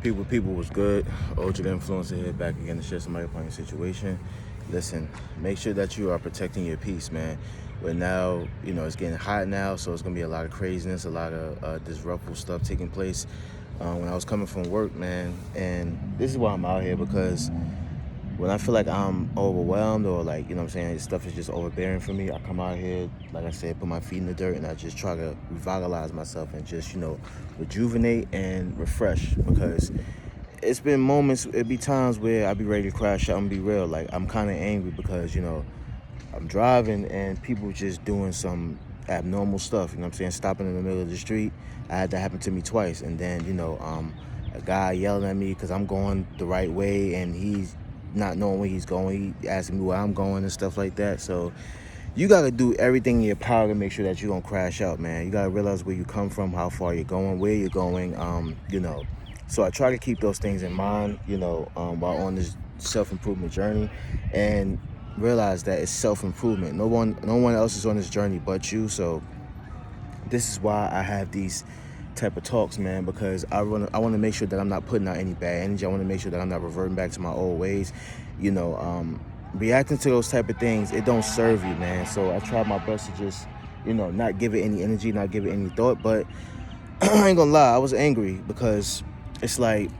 People was good. Ultra Influencer here, back again to share somebody upon your situation. Listen, make sure that you are protecting your peace, man. But now, it's getting hot now, so it's gonna be a lot of craziness, a lot of disruptive stuff taking place. When I was coming from work, man, and this is why I'm out here, because when I feel like I'm overwhelmed or like, stuff is just overbearing for me, I come out here, like I said, put my feet in the dirt and I just try to revitalize myself and just, rejuvenate and refresh, because it's been moments, it be times where I be ready to crash out and be real. Like, I'm kind of angry because, I'm driving and people just doing some abnormal stuff, stopping in the middle of the street. I had that happen to me twice. And then, a guy yelling at me because I'm going the right way and he's not knowing where he's going. He asking me where I'm going and stuff like that. So you got to do everything in your power to make sure that you don't crash out, man. You got to realize where you come from, how far you're going, where you're going, So I try to keep those things in mind, while on this self-improvement journey, and realize that it's self-improvement. No one else is on this journey but you. So this is why I have these type of talks, man, because I want to make sure that I'm not putting out any bad energy. I want to make sure that I'm not reverting back to my old ways. Reacting to those type of things, it don't serve you, man. So I try my best to just, not give it any energy, not give it any thought. But I ain't gonna lie, I was angry because it's like,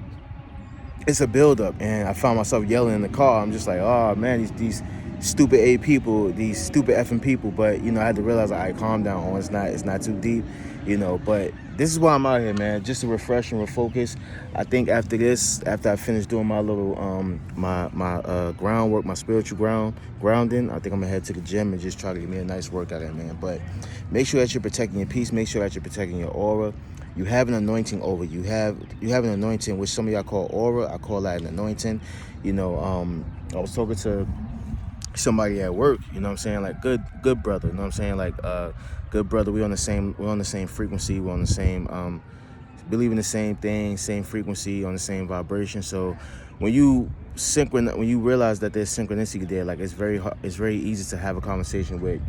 it's a buildup, and I found myself yelling in the car. I'm just like, oh man, these stupid people, these stupid effing people. But I had to realize, all right, calm down. Oh, it's not too deep, But this is why I'm out here, man, just to refresh and refocus. I think after I finish doing my little my groundwork, my spiritual grounding, I think I'm gonna head to the gym and just try to get me a nice workout in, man. But make sure that you're protecting your peace. Make sure that you're protecting your aura. You have an anointing over you. You have an anointing, which some of y'all call aura. I call that an anointing. I was talking to somebody at work, like good brother, like good brother. We're on the same frequency, we're on the same believe in the same thing, same frequency, on the same vibration. So when you realize that there's synchronicity there, like it's very easy to have a conversation with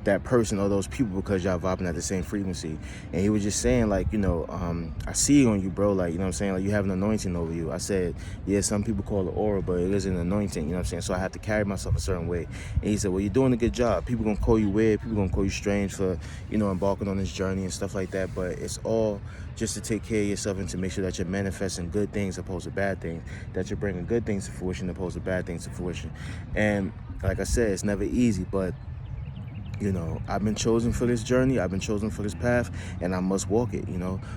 that person or those people, because y'all vibing at the same frequency. And he was just saying, like, I see it on you, bro, like, like you have an anointing over you. I said, yeah, some people call it aura, but it is an anointing, so I have to carry myself a certain way. And he said, well, you're doing a good job. People gonna call you weird, people gonna call you strange for embarking on this journey and stuff like that, but it's all just to take care of yourself and to make sure that you're manifesting good things opposed to bad things, that you're bringing good things to fruition opposed to bad things to fruition. And like I said, it's never easy, but I've been chosen for this journey. I've been chosen for this path, and I must walk it,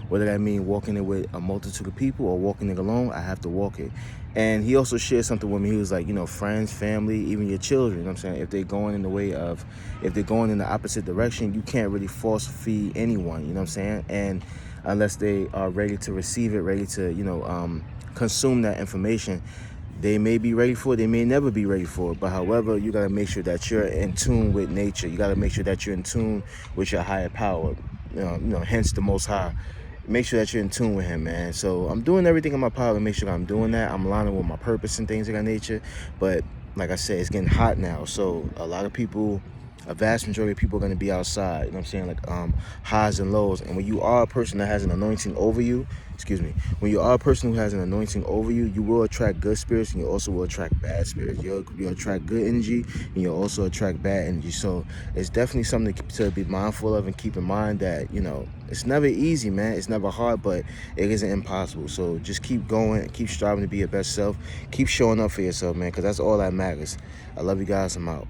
Whether that means walking it with a multitude of people or walking it alone, I have to walk it. And he also shared something with me. He was like, friends, family, even your children, if they're going in the opposite direction, you can't really force feed anyone, And unless they are ready to receive it, ready to, consume that information, they may be ready for it, they may never be ready for it. But however, you got to make sure that you're in tune with nature. You got to make sure that you're in tune with your higher power, hence the Most High. Make sure that you're in tune with him, man. So I'm doing everything in my power to make sure that I'm doing that. I'm aligning with my purpose and things of that nature. But like I said, it's getting hot now. So a vast majority of people are going to be outside, like highs and lows. And when you are a person that has an anointing over you, when you are a person who has an anointing over you, you will attract good spirits, and you also will attract bad spirits. You'll attract good energy, and you'll also attract bad energy. So it's definitely something to be mindful of and keep in mind that, it's never easy, man. It's never hard, but it isn't impossible. So just keep going, keep striving to be your best self, keep showing up for yourself, man, because that's all that matters. I love you guys. I'm out.